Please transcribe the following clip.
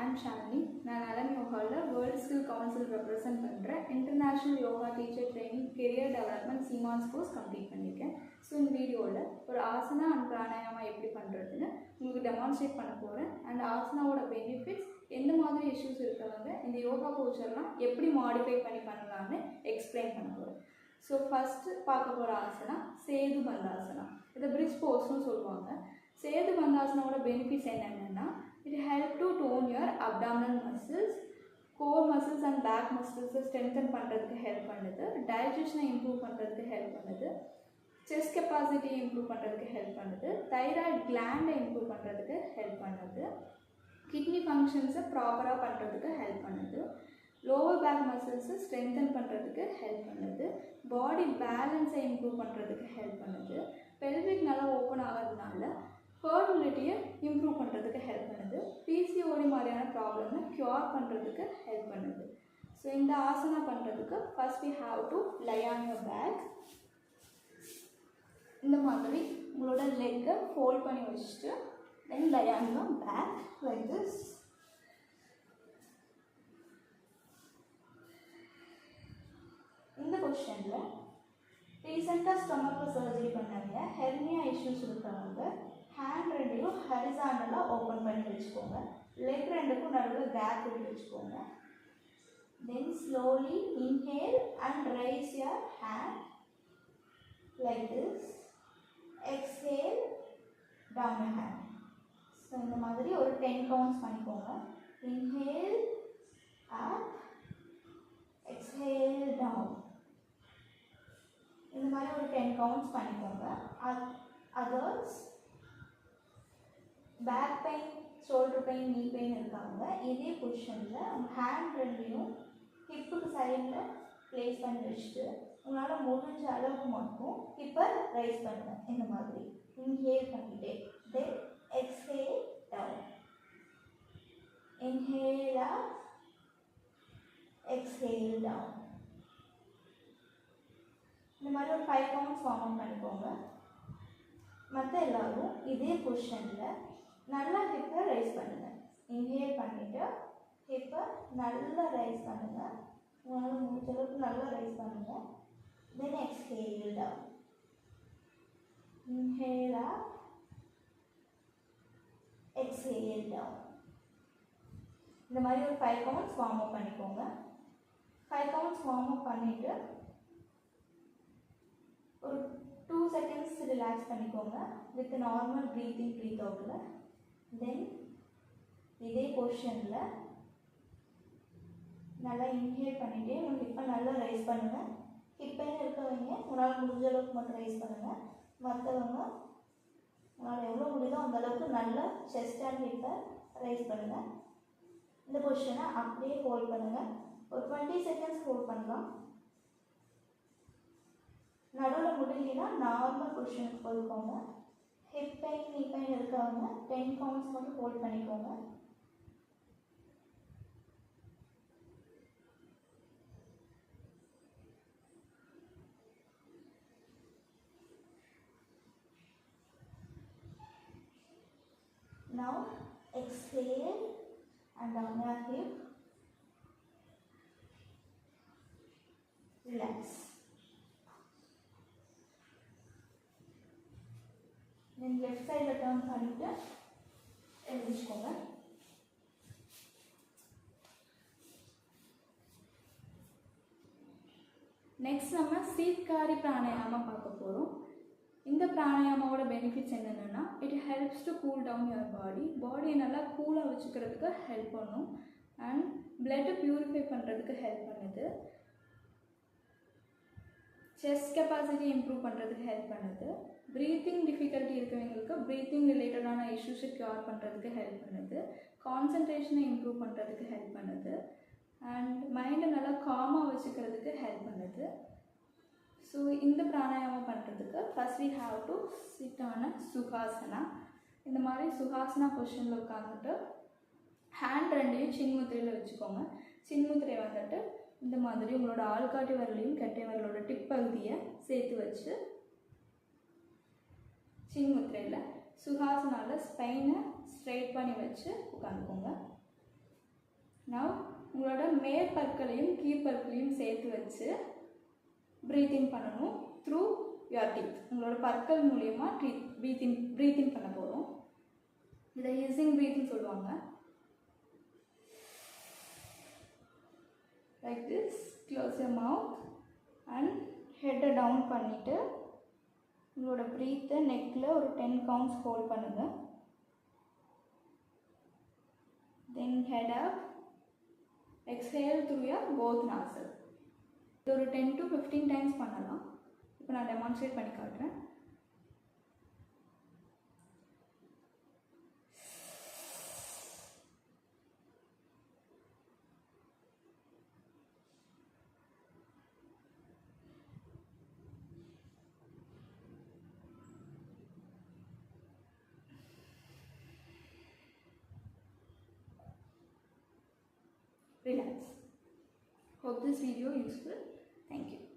I'm Shalini. நான் நலன் யோகாவில் world skill council represent பண்ணுறேன். International yoga teacher training career development சீமான்ஸ் கோர்ஸ் கம்ப்ளீட் பண்ணியிருக்கேன். ஸோ இந்த வீடியோவில் ஒரு ஆசனா அண்ட் பிராணாயாமா எப்படி பண்ணுறதுன்னு உங்களுக்கு டெமான்ஸ்ட்ரேட் பண்ண போகிறேன். அண்ட் ஆசனாவோட பெனிஃபிட்ஸ், எந்த மாதிரி இஷ்யூஸ் இருக்கிறவங்க இந்த யோகா போச்சர்லாம் எப்படி மாடிஃபை பண்ணலான்னு எக்ஸ்பிளைன் பண்ண போகிறேன். ஸோ ஃபஸ்ட்டு பார்க்க போகிற ஆசனா சேது பந்தாசனா. இதை பிரிட்ஜ் போஸ்ட்னு சொல்லுவாங்க. சேது பந்தாசனாவோட பெனிஃபிட்ஸ் என்னென்னா, it help to tone your abdominal muscles, core muscles and back muscles strengthen பண்ணுறதுக்கு ஹெல்ப் பண்ணுது, டைஜஷனை இம்ப்ரூவ் பண்ணுறதுக்கு ஹெல்ப் பண்ணுது, செஸ்ட் கெப்பாசிட்டி இம்ப்ரூவ் பண்ணுறதுக்கு ஹெல்ப் பண்ணுது, தைராய்டு கிளாண்டை இம்ப்ரூவ் பண்ணுறதுக்கு ஹெல்ப் பண்ணுது, கிட்னி ஃபங்க்ஷன்ஸை ப்ராப்பராக பண்ணுறதுக்கு ஹெல்ப் பண்ணுது, லோவர் பேக் மசில்ஸை ஸ்ட்ரென்தன் பண்ணுறதுக்கு ஹெல்ப் பண்ணுது, பாடி பேலன்ஸை இம்ப்ரூவ் பண்ணுறதுக்கு ஹெல்ப் பண்ணுது, பெல்விக் நல்லா ஓப்பன் ஆகிறதுனால ஃபர்டிலிட்டியை இம்ப்ரூவ் பண்ணுறதுக்கு ஹெல்ப் பண்ணுது, பிசிஓடி மாதிரியான ப்ராப்ளமை க்யூர் பண்ணுறதுக்கு ஹெல்ப் பண்ணுது. ஸோ இந்த ஆசனா பண்ணுறதுக்கு first we have to lie on your back. இந்த மாதிரி உங்களோட லெக்கை ஃபோல்ட் பண்ணி வச்சுட்டு then lie on your back like this. இந்த பொசிஷனில் ரீசெண்டாக ஸ்டொமக்கில் சர்ஜரி பண்ணாங்க, ஹெர்னியா இஷ்யூஸ் இருக்கிறவங்க ஹேண்ட் ரெண்டையும் ஹரிசாண்டலாக ஓப்பன் பண்ணி வச்சுக்கோங்க. லெக் ரெண்டுக்கும் நடுவில் கேப் விட்டு வச்சுக்கோங்க. Then slowly inhale and raise your hand like this. Exhale down your hand. So இந்த மாதிரி ஒரு 10 கவுண்ட்ஸ் பண்ணிக்கோங்க. Inhale up, exhale down. இந்த மாதிரி ஒரு 10 கவுண்ட்ஸ் பண்ணிக்கோங்க. Others back pain, shoulder pain, knee pain இருக்காங்க, இதே பொசிஷனில் ஹேண்ட் ரெண்டையும் ஹிப்புக்கு சைடில் ப்ளேஸ் பண்ணி வச்சுட்டு உங்களால் முடிஞ்ச அளவுக்கு மட்டும் ஹிப்பை ரைஸ் பண்ணுங்கள். இந்த மாதிரி இன்ஹேல் பண்ணிட்டே then exhale down. Inhale up, exhale down. இந்த மாதிரி ஒரு 5 கவுண்ட்ஸ் ஃபார்ம் அவுட் பண்ணிக்கோங்க. மற்ற எல்லோரும் இதே பொசிஷனில் நல்லா ஹிப்பை ரைஸ் பண்ணுங்கள். இன்ஹேல் பண்ணிவிட்டு ஹிப்பை நல்லா ரைஸ் பண்ணுங்கள். உங்களால் முடிஞ்ச அளவுக்கு நல்லா ரைஸ் பண்ணுங்கள். Then exhale down. Inhale up, exhale down. இந்த மாதிரி ஒரு 5 கவுண்ட்ஸ் வார்ம் அப் பண்ணிக்கோங்க. 5 கவுண்ட்ஸ் வார்ம் அப் பண்ணிவிட்டு ஒரு 2 செகண்ட்ஸ் ரிலாக்ஸ் பண்ணிக்கோங்க வித் நார்மல் ப்ரீத்திங் ப்ரீத் அவுட்டில். தென் இதே பொசிஷனில் நல்லா இன்ஹேல் பண்ணிவிட்டு உங்கள் ஹிப்பை நல்லா ரைஸ் பண்ணுங்கள். ஹிப்பைன்னு இருக்கவங்க உங்களால் முடிஞ்ச அளவுக்கு மட்டும் ரைஸ் பண்ணுங்கள். மற்றவங்க உங்களால் எவ்வளோ முடியுதோ அந்தளவுக்கு நல்லா செஸ்ட் அண்ட் ஹிப்பை ரைஸ் பண்ணுங்கள். இந்த பொசிஷனை அப்படியே ஹோல்ட் பண்ணுங்கள். ஒரு 20 செகண்ட்ஸ் ஹோல்ட் பண்ணலாம். நடுவில் முடியலன்னா நார்மல் பொசிஷனுக்கு போய்க்கோங்க. ஹிப் பெயின், நீ பெயின் இருக்கவங்க 10 கவுண்ட்ஸ் மட்டும் ஹோல்ட் பண்ணிக்கோங்க. Now exhale and down your hip. Relax. Then left side turn பண்ணிட்டு எழுந்திருச்சுக்கோங்க. நெக்ஸ்ட் நம்ம சீத்காரி பிராணாயாமா பார்க்க போகிறோம். இந்த பிராணாயாமாவோட பெனிஃபிட்ஸ் என்னென்னா, it helps to cool down your பாடியை நல்லா கூலாக வச்சுக்கிறதுக்கு ஹெல்ப் பண்ணும். அண்ட் பிளட்டை பியூரிஃபை பண்ணுறதுக்கு ஹெல்ப் பண்ணுது. செஸ்ட் கெப்பாசிட்டி இம்ப்ரூவ் பண்ணுறதுக்கு ஹெல்ப் பண்ணுது. ப்ரீத்திங் டிஃபிகல்ட்டி இருக்கிறவங்களுக்கு ப்ரீத்திங் ரிலேட்டடான இஷ்யூஸை க்யூர் பண்ணுறதுக்கு ஹெல்ப் பண்ணுது. கான்சன்ட்ரேஷனை இம்ப்ரூவ் பண்ணுறதுக்கு ஹெல்ப் பண்ணுது. அண்ட் மைண்டை நல்லா காமாக வச்சுக்கிறதுக்கு ஹெல்ப் பண்ணுது. ஸோ இந்த பிராணாயாமம் பண்ணுறதுக்கு first we have to sit on sukhasana. இந்த மாதிரி சுகாசனா பொசிஷனில் உட்காந்துட்டு ஹேண்ட் ரெண்டையும் சின்முத்திரையில் வச்சுக்கோங்க. சின்முத்திரையை வந்துட்டு இந்த மாதிரி உங்களோட ஆள்காட்டி விரலையும் கட்டை விரலோட டிப் பகுதியை சேர்த்து வச்சு சின்முத்திரையில் சுகாசனாவில் ஸ்பைனை ஸ்ட்ரைட் பண்ணி வச்சு உட்காந்துக்கோங்க. நவ் உங்களோட மேற்பற்களையும் கீழ்ப்பற்களையும் சேர்த்து வச்சு ப்ரீத்திங் பண்ணணும் த்ரூ யுவர் டீத். உங்களோட பற்கள் மூலயமா ப்ரீத்திங் பண்ண போகிறோம். இதை ஹிஸ்ஸிங் ப்ரீத்திங் சொல்லுவாங்க. Like this, close your mouth and ஹெட்டை டவுன் பண்ணிவிட்டு உங்களோட ப்ரீத்தை நெக்கில் ஒரு 10 counts ஹோல்ட் பண்ணுங்கள். Then head up, exhale through your both nasal. இது ஒரு 10 to 15 times பண்ணலாம். இப்போ நான் டெமான்ஸ்ட்ரேட் பண்ணி காட்டுறேன். Relax. Hope this video useful. Thank you.